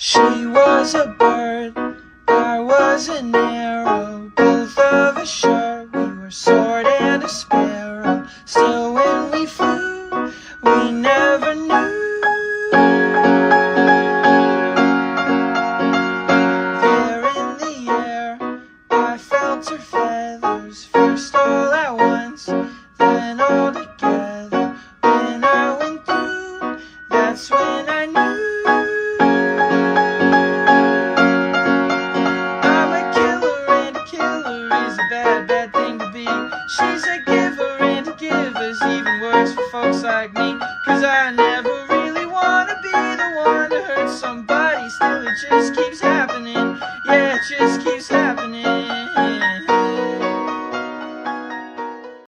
She was a bird, I was an arrow, both of us sure we were sword and a sparrow. Still when we flew, we never knew. There in the air, I felt her feathers, first all at once, then all together. When I went through, that's when I knew. She's a giver and a giver's even worse for folks like me. Cause I never really wanna be the one to hurt somebody. Still it just keeps happening. Yeah, it just keeps